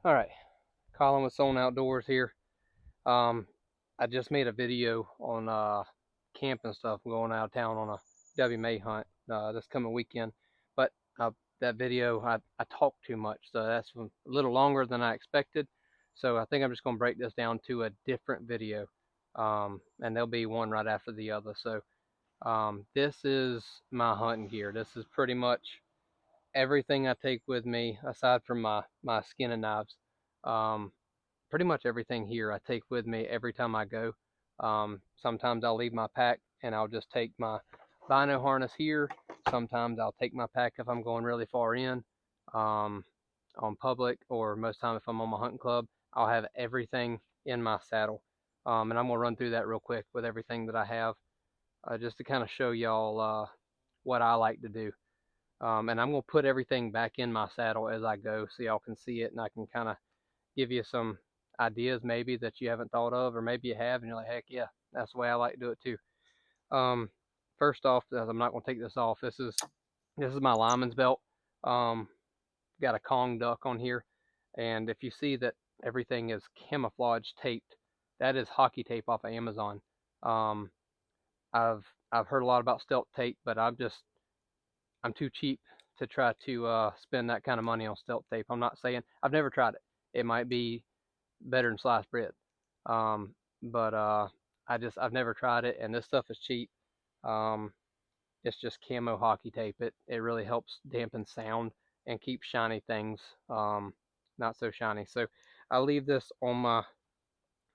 All right, Colin with Zone Outdoors here. I just made a video on camping stuff, going out of town on a WMA hunt this coming weekend. But that video, I talked too much, so that's a little longer than I expected. So I think I'm just going to break this down to a different video, and there'll be one right after the other. So this is my hunting gear. This is pretty much everything I take with me, aside from my skinning knives. Um, Pretty much everything here I take with me every time I go. Sometimes I'll leave my pack and I'll just take my bino harness here. Sometimes I'll take my pack if I'm going really far in um, on public, or most time if I'm on my hunting club, I'll have everything in my saddle. And I'm gonna run through that real quick with everything that I have, just to kind of show y'all what I like to do. And I'm gonna put everything back in my saddle as I go, so y'all can see it, and I can kind of give you some ideas maybe that you haven't thought of, or maybe you have and you're like, heck yeah, that's the way I like to do it too. Um, First off, I'm not going to take this off. This is my lineman's belt. Um, got a Kong duck on here, and if you see that everything is camouflage taped, that is hockey tape off of Amazon. Um, I've heard a lot about stealth tape, but I'm too cheap to try to spend that kind of money on stealth tape. I'm not saying I've never tried it. It might be better than sliced bread. Um, but I've never tried it, and this stuff is cheap. Um, it's just camo hockey tape. It really helps dampen sound and keep shiny things not so shiny. So I leave this on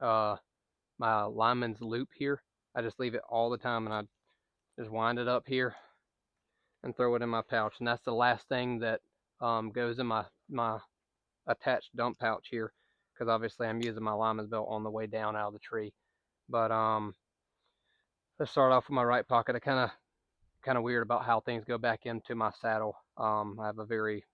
uh my lineman's loop here. I just leave it all the time, and I just wind it up here and throw it in my pouch. And that's the last thing that goes in my attached dump pouch here, because obviously I'm using my lineman's belt on the way down out of the tree. But let's start off with my right pocket. I kind of weird about how things go back into my saddle. I have a very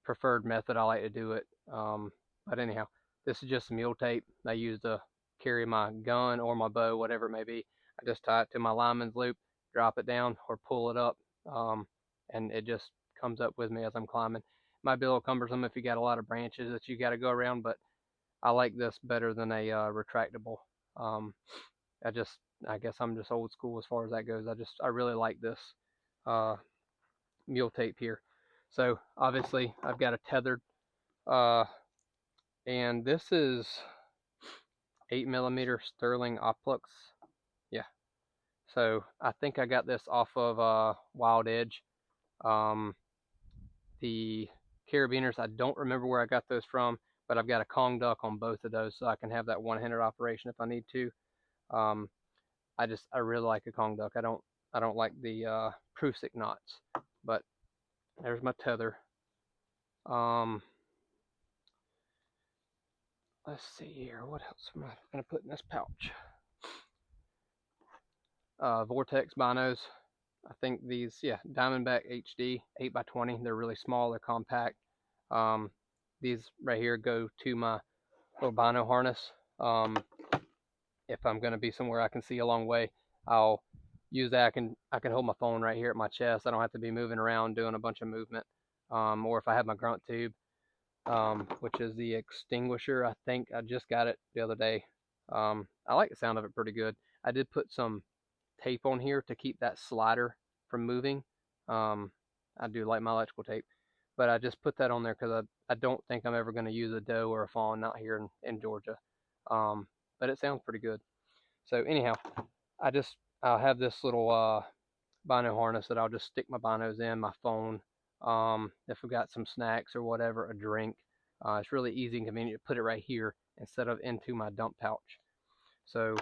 preferred method I like to do it. But anyhow, this is just mule tape I use to carry my gun or my bow, whatever it may be. I just tie it to my lineman's loop, drop it down, or pull it up, and it just comes up with me as I'm climbing. Might be a little cumbersome if you got a lot of branches that you got to go around, but I like this better than a retractable. Um, I just, I guess I'm just old school as far as that goes. I really like this uh, mule tape here. So obviously I've got a tethered, uh, and this is 8mm Sterling Opplux. Yeah. So I think I got this off of Wild Edge. Um, the carabiners, I don't remember where I got those from, but I've got a Kong duck on both of those, so I can have that one-handed operation if I need to. Um, I really like a Kong duck. I don't like the Prusik knots, but there's my tether. Um, let's see here. What else am I gonna put in this pouch? Vortex binos. I think these, yeah, Diamondback HD 8x20. They're really small. They're compact. Um, these right here go to my little bino harness. If I'm gonna be somewhere I can see a long way, I'll use that. I can hold my phone right here at my chest. I don't have to be moving around doing a bunch of movement. Or if I have my grunt tube, which is the extinguisher. I think I just got it the other day. I like the sound of it pretty good. I did put some tape on here to keep that slider from moving. Um, I do like my electrical tape, but I just put that on there because I don't think I'm ever going to use a doe or a fawn, not here in Georgia. But it sounds pretty good. So anyhow, I'll have this little bino harness that I'll just stick my binos in, my phone. If I've got some snacks or whatever, a drink, it's really easy and convenient to put it right here instead of into my dump pouch. So,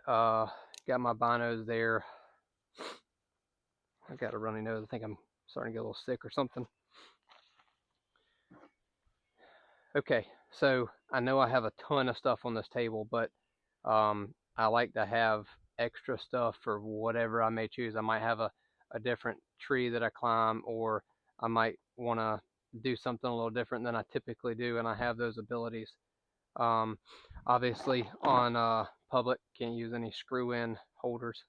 uh, got my binos there. I got a runny nose. I think I'm starting to get a little sick or something. Okay, so I know I have a ton of stuff on this table, but I like to have extra stuff for whatever I may choose. I might have a different tree that I climb, or I might want to do something a little different than I typically do, and I have those abilities. Um, Obviously, on public, can't use any screw-in holders.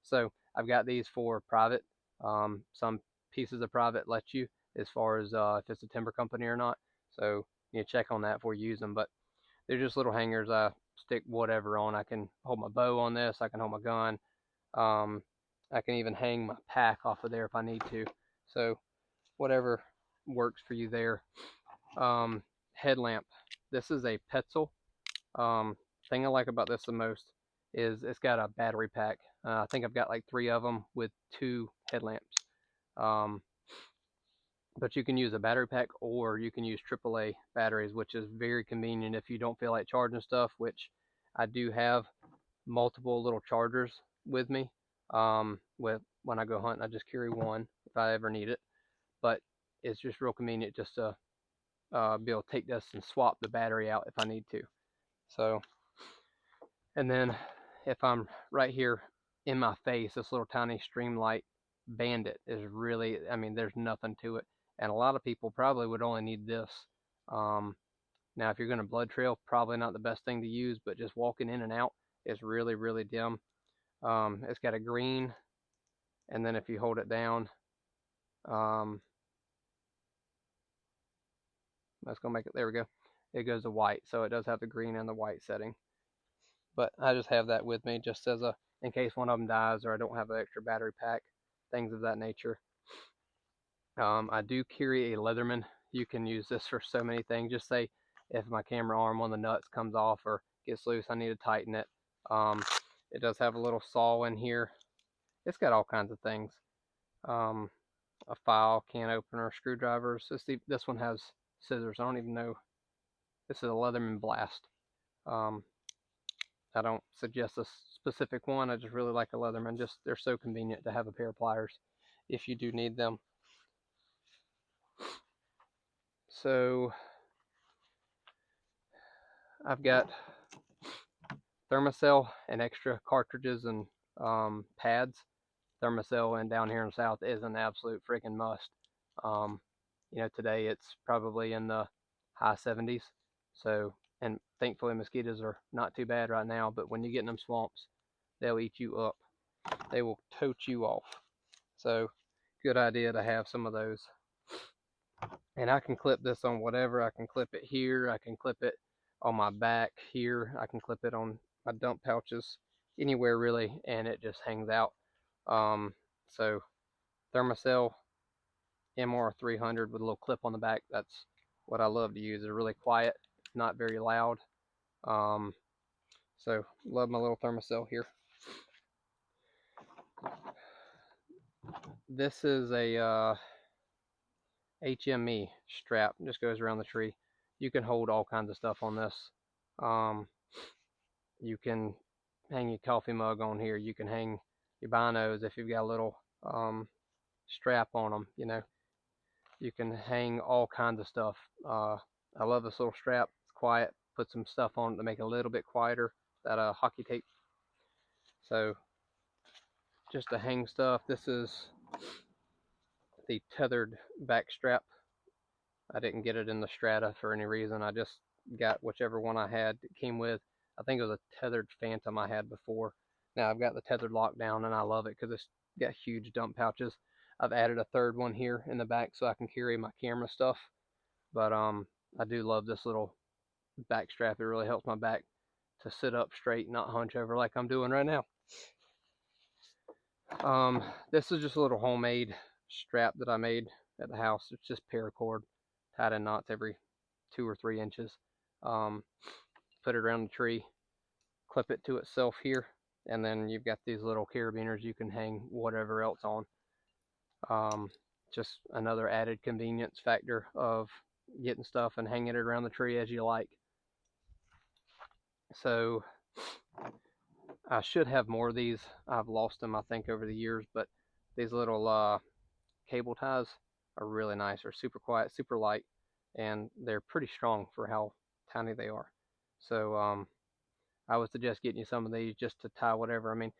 So I've got these for private. Some pieces of private let you, as far as if it's a timber company or not. So you check on that before you use them. But they're just little hangers. I stick whatever on. I can hold my bow on this. I can hold my gun. I can even hang my pack off of there if I need to. So whatever works for you there. Headlamp. This is a Petzl. Thing I like about this the most is it's got a battery pack. I think I've got like 3 of them with 2 headlamps. But you can use a battery pack, or you can use AAA batteries, which is very convenient if you don't feel like charging stuff, which I do have multiple little chargers with me. When I go hunting, I just carry one if I ever need it. But it's just real convenient just to be able to take this and swap the battery out if I need to. So, and then if I'm right here in my face, this little tiny Streamlight Bandit is really, I mean, there's nothing to it. And a lot of people probably would only need this. Now, if you're going to blood trail, probably not the best thing to use, but just walking in and out is really, really dim. It's got a green, and then if you hold it down, that's going to make it, there we go. It goes to white, so it does have the green and the white setting. But I just have that with me just as in case one of them dies or I don't have an extra battery pack, things of that nature. I do carry a Leatherman. You can use this for so many things. Just say if my camera arm, one of the nuts comes off or gets loose, I need to tighten it. It does have a little saw in here. It's got all kinds of things. A file, can opener, screwdrivers. This one has scissors. I don't even know. This is a Leatherman Blast. I don't suggest a specific one. I just really like a Leatherman. Just they're so convenient to have a pair of pliers if you do need them. So I've got Thermacell and extra cartridges and pads. Thermacell and down here in the South is an absolute freaking must. You know, today it's probably in the high 70s. So, and thankfully mosquitoes are not too bad right now, but when you get in them swamps, they'll eat you up. They will tote you off. So, good idea to have some of those. And I can clip this on whatever. I can clip it here. I can clip it on my back here. I can clip it on my dump pouches, anywhere really, and it just hangs out. So Thermacell MR300 with a little clip on the back. That's what I love to use. They're really quiet, not very loud. So love my little Thermacell here. This is a HME strap. Just goes around the tree. You can hold all kinds of stuff on this. You can hang your coffee mug on here. You can hang your binos if you've got a little strap on them, you know. You can hang all kinds of stuff. I love this little strap. It's quiet. Put some stuff on it to make it a little bit quieter. That hockey tape. So just to hang stuff. This is the tethered back strap. I didn't get it in the Strata for any reason. I just got whichever one I had it came with. I think it was a tethered Phantom I had before. Now I've got the tethered lockdown and I love it because it's got huge dump pouches. I've added a third one here in the back so I can carry my camera stuff. But I do love this little back strap. It really helps my back to sit up straight, not hunch over like I'm doing right now. This is just a little homemade strap that I made at the house. It's just paracord tied in knots every 2 or 3 inches. Put it around the tree, clip it to itself here, and then you've got these little carabiners you can hang whatever else on. Just another added convenience factor of getting stuff and hanging it around the tree as you like. So I should have more of these. I've lost them, I think, over the years, but these little cable ties are really nice. They're super quiet, super light, and they're pretty strong for how tiny they are. So I would suggest getting you some of these just to tie whatever. I mean,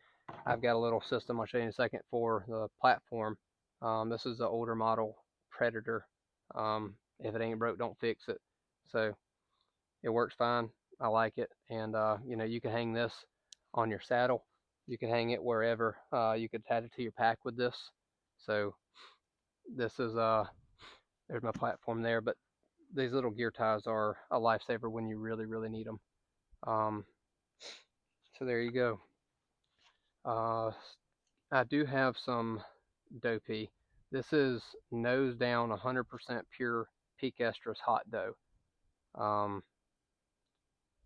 I've got a little system I'll show you in a second for the platform. This is an older model Predator. If it ain't broke, don't fix it. So it works fine. I like it. And you know, you can hang this on your saddle. You can hang it wherever. You could attach it to your pack with this. So this is there's my platform there. But these little gear ties are a lifesaver when you really, really need them. So there you go. I do have some dough pea. This is nose down 100% pure Peak Estrus hot dough.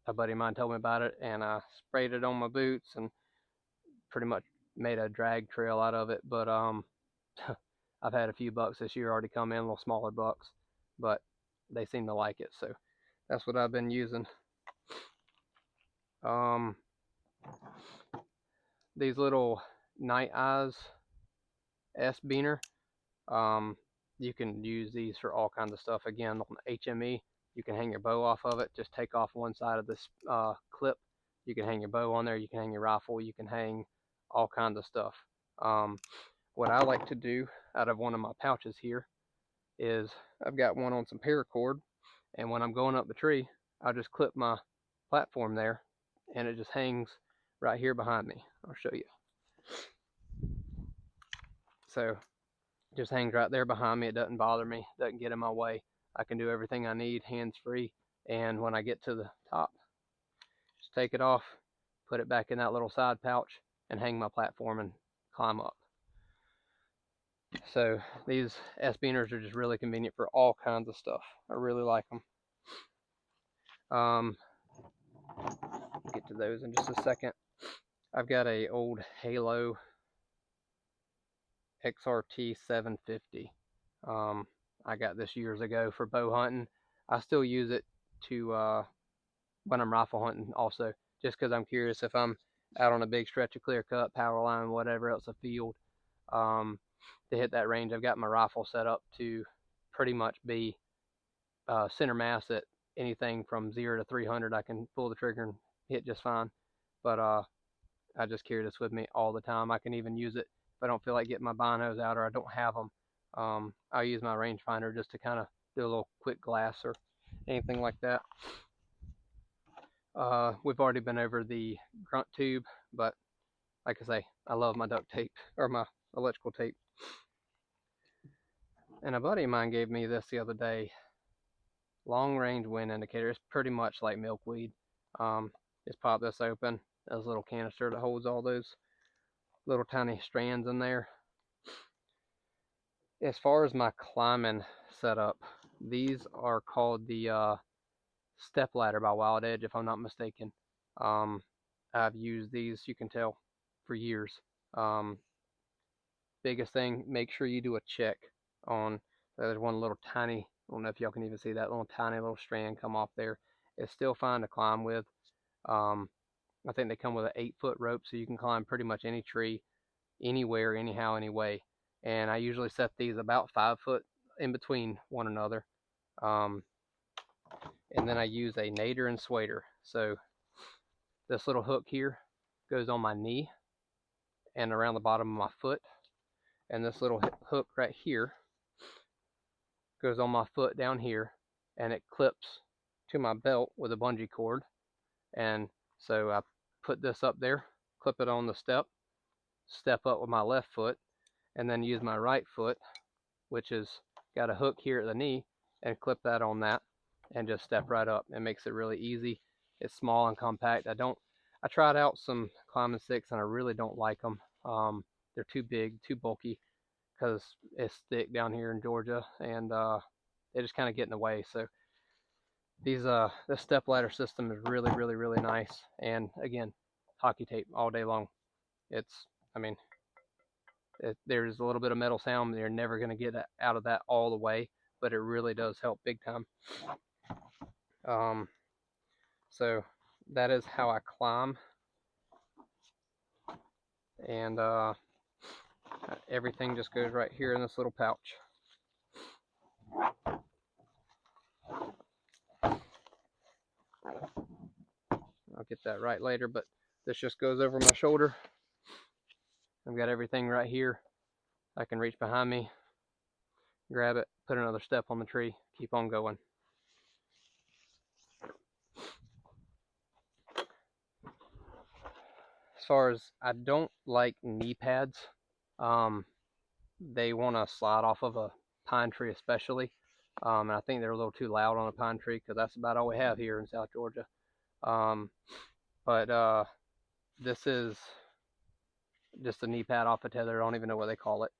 A buddy of mine told me about it, and I sprayed it on my boots and pretty much made a drag trail out of it. But I've had a few bucks this year already come in, little smaller bucks, but they seem to like it, so that's what I've been using. These little Night Eyes S-Beaner, you can use these for all kinds of stuff. Again, on HME, you can hang your bow off of it. Just take off one side of this clip. You can hang your bow on there. You can hang your rifle. You can hang all kinds of stuff. What I like to do out of one of my pouches here is I've got one on some paracord, and when I'm going up the tree, I just clip my platform there, and it just hangs right here behind me. I'll show you. So just hangs right there behind me. It doesn't bother me, doesn't get in my way. I can do everything I need hands free, and when I get to the top, just take it off, put it back in that little side pouch, and hang my platform and climb up. So these S-Beaners are just really convenient for all kinds of stuff. I really like them. Get to those in just a second. I've got a old Halo XRT 750. I got this years ago for bow hunting. I still use it to when I'm rifle hunting also, just because I'm curious if I'm out on a big stretch of clear cut, power line, whatever else, a field, to hit that range. I've got my rifle set up to pretty much be center mass at anything from 0 to 300. I can pull the trigger and hit just fine. But I just carry this with me all the time. I can even use it if I don't feel like getting my binos out or I don't have them. I'll use my rangefinder just to kind of do a little quick glass or anything like that. We've already been over the grunt tube, but like I say, I love my duct tape or my electrical tape. And a buddy of mine gave me this the other day. Long range wind indicator. It's pretty much like milkweed. Just pop this open. There's a little canister that holds all those little tiny strands in there. As far as my climbing setup, these are called the Step Ladder by Wild Edge, if I'm not mistaken. I've used these, you can tell, for years. Biggest thing, make sure you do a check on, there's one little tiny, I don't know if y'all can even see that little tiny little strand come off there. It's still fine to climb with. I think they come with an 8-foot rope, so you can climb pretty much any tree, anywhere, anyhow, anyway. And I usually set these about 5 foot in between one another. And then I use a nader and swader. So this little hook here goes on my knee and around the bottom of my foot. And this little hook right here goes on my foot down here, and it clips to my belt with a bungee cord. And so I put this up there, clip it on the step up with my left foot, and then use my right foot, which is got a hook here at the knee, and clip that on that, and just step right up. It makes it really easy. It's small and compact. I tried out some climbing sticks, and I really don't like them. They're too big, too bulky, because it's thick down here in Georgia, and they just kind of get in the way. So these the step ladder system is really, really, really nice. And again, hockey tape all day long. It's, I mean, there's a little bit of metal sound. You're never going to get out of that all the way, but it really does help big time. So that is how I climb. And everything just goes right here in this little pouch. I'll get that right later, but this just goes over my shoulder. I've got everything right here. I can reach behind me, grab it, put another step on the tree, keep on going. As far as, I don't like knee pads. They want to slide off of a pine tree especially. And I think they're a little too loud on a pine tree because that's about all we have here in South Georgia. But this is just a knee pad off a tether. I don't even know what they call it.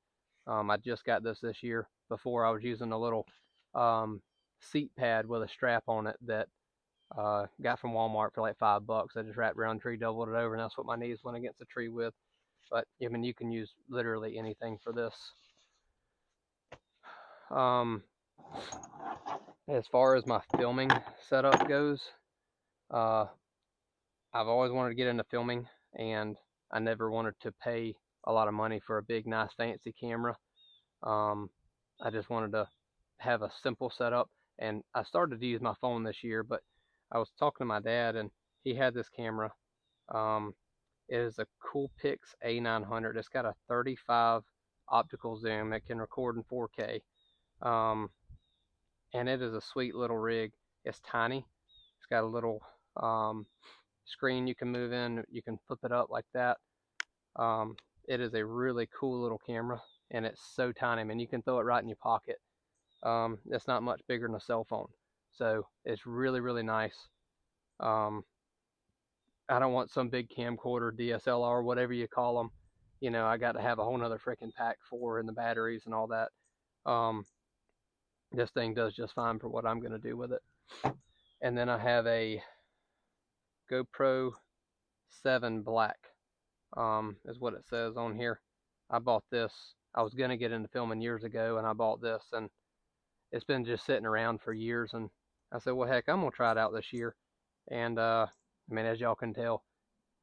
I just got this year. Before I was using a little seat pad with a strap on it that got from Walmart for like $5. I just wrapped around the tree, doubled it over, and that's what my knees went against the tree with. But I mean, you can use literally anything for this. As far as my filming setup goes, I've always wanted to get into filming, and I never wanted to pay a lot of money for a big, nice, fancy camera. I just wanted to have a simple setup, and I started to use my phone this year, but I was talking to my dad, and he had this camera. It is a Coolpix A900. It's got a 35 optical zoom. It can record in 4K. And it is a sweet little rig. It's tiny. It's got a little screen you can move in. You can flip it up like that. It is a really cool little camera, and it's so tiny. I mean, you can throw it right in your pocket. It's not much bigger than a cell phone, so it's really, really nice. I don't want some big camcorder, DSLR, whatever you call them. You know, I got to have a whole nother freaking pack for, and the batteries and all that. This thing does just fine for what I'm going to do with it. And then I have a GoPro 7 Black, is what it says on here. I bought this. I was going to get into filming years ago, and I bought this, and it's been just sitting around for years, and I said, well, heck, I'm going to try it out this year. And I mean, as y'all can tell,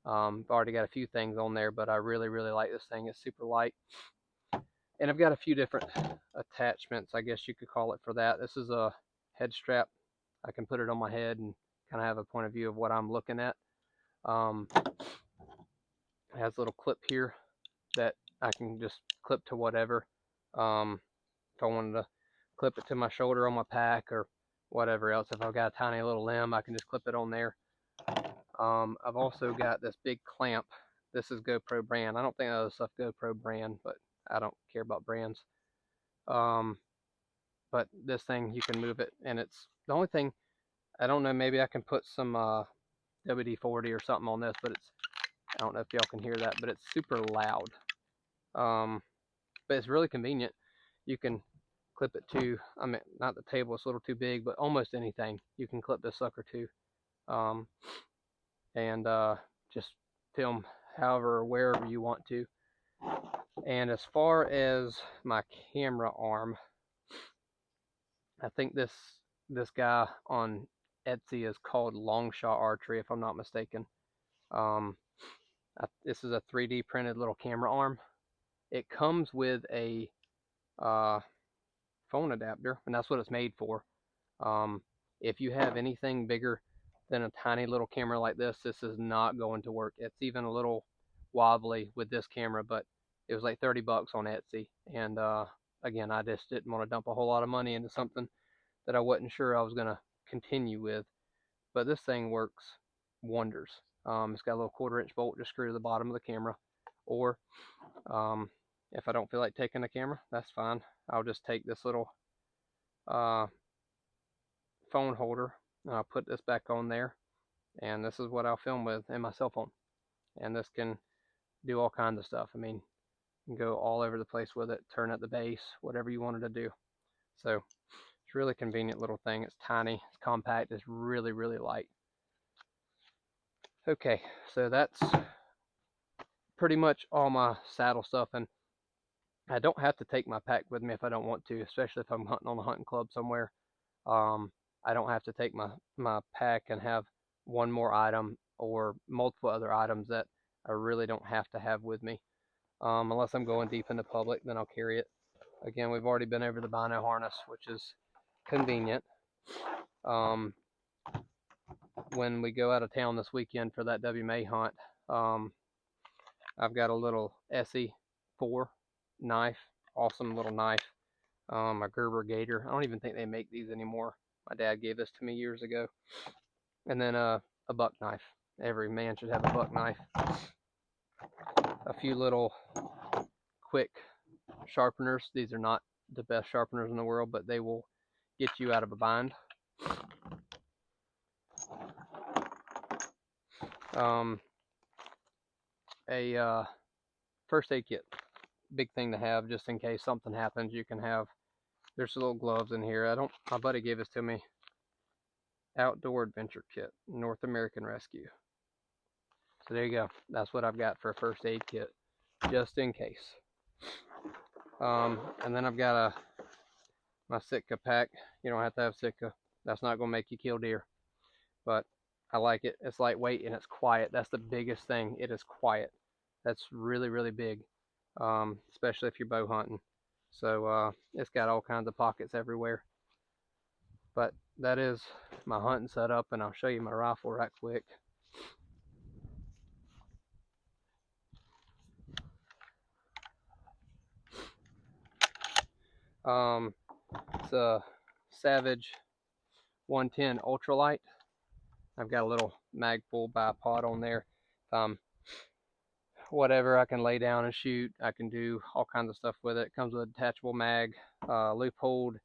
I've already got a few things on there, but I really, really like this thing. It's super light. And I've got a few different attachments, I guess you could call it, for that. This is a head strap. I can put it on my head and kind of have a point of view of what I'm looking at. It has a little clip here that I can just clip to whatever. If I wanted to clip it to my shoulder on my pack or whatever else, if I've got a tiny little limb, I can just clip it on there. I've also got this big clamp. This is GoPro brand. I don't think that other stuff GoPro brand, but I don't care about brands. But this thing, you can move it, and it's the only thing, I don't know, maybe I can put some WD-40 or something on this, but it's, I don't know if y'all can hear that, but it's super loud. But it's really convenient. You can clip it to, I mean, not the table, it's a little too big, but almost anything you can clip this sucker to. And just film however or wherever you want to. And as far as my camera arm, I think this guy on Etsy is called Longshot Archery, if I'm not mistaken. This is a 3D printed little camera arm. It comes with a phone adapter, and that's what it's made for. If you have anything bigger than a tiny little camera like this, this is not going to work. It's even a little wobbly with this camera, but it was like $30 on Etsy. And again, I just didn't want to dump a whole lot of money into something that I wasn't sure I was going to continue with. But this thing works wonders. It's got a little 1/4-inch bolt just screwed to the bottom of the camera. Or if I don't feel like taking the camera, that's fine. I'll just take this little phone holder, and I'll put this back on there, and this is what I'll film with in my cell phone. And this can do all kinds of stuff. I mean, you can go all over the place with it, turn at the base, whatever you wanted to do. So it's a really convenient little thing. It's tiny, it's compact, it's really, really light. Okay, so that's pretty much all my saddle stuff, and I don't have to take my pack with me if I don't want to, especially if I'm hunting on a hunting club somewhere. I don't have to take my pack and have one more item or multiple other items that I really don't have to have with me. Unless I'm going deep into public, then I'll carry it. Again, we've already been over the bino harness, which is convenient. When we go out of town this weekend for that WMA hunt, I've got a little SE4 knife, awesome little knife, a Gerber Gator. I don't even think they make these anymore. My dad gave this to me years ago. And then a buck knife. Every man should have a buck knife. A few little quick sharpeners. These are not the best sharpeners in the world, but they will get you out of a bind. A first aid kit, big thing to have just in case something happens. You can have, there's little gloves in here. My buddy gave this to me. Outdoor Adventure Kit, North American Rescue. So there you go. That's what I've got for a first aid kit, just in case. And then I've got my Sitka pack. You don't have to have Sitka. That's not going to make you kill deer. But I like it. It's lightweight and it's quiet. That's the biggest thing. It is quiet. That's really, really big, especially if you're bow hunting. So it's got all kinds of pockets everywhere. But that is my hunting setup, and I'll show you my rifle right quick. It's a Savage 110 Ultralight. I've got a little Magpul bipod on there. Whatever, I can lay down and shoot. I can do all kinds of stuff with it. It comes with a detachable mag, Leupold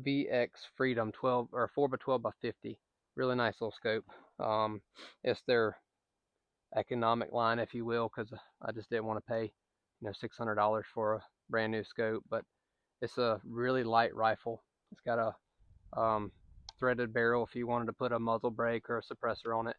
VX Freedom 12 or 4x12x50. Really nice little scope. It's their economic line, if you will, because I just didn't want to pay, $600 for a brand new scope. But it's a really light rifle. It's got a threaded barrel if you wanted to put a muzzle brake or a suppressor on it.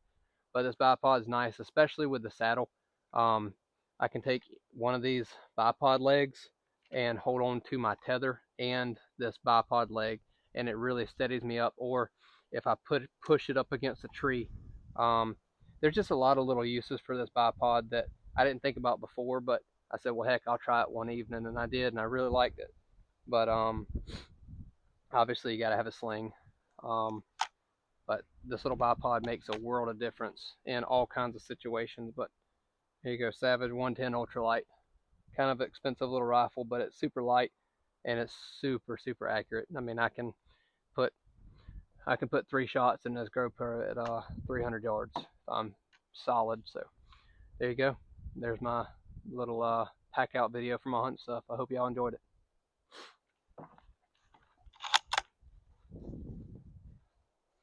But this bipod is nice, especially with the saddle. I can take one of these bipod legs and hold on to my tether and this bipod leg, and it really steadies me up. Or if I push it up against a tree, there's just a lot of little uses for this bipod that I didn't think about before, but I said, well, heck, I'll try it one evening, and I did, and I really liked it. But obviously you got to have a sling. But this little bipod makes a world of difference in all kinds of situations. But here you go, Savage 110 Ultralight. Kind of expensive little rifle, but it's super light and it's super, super accurate. I mean, I can put 3 shots in this GoPro at 300 yards. I'm solid. So there you go. There's my little pack out video for my hunt stuff. I hope y'all enjoyed it.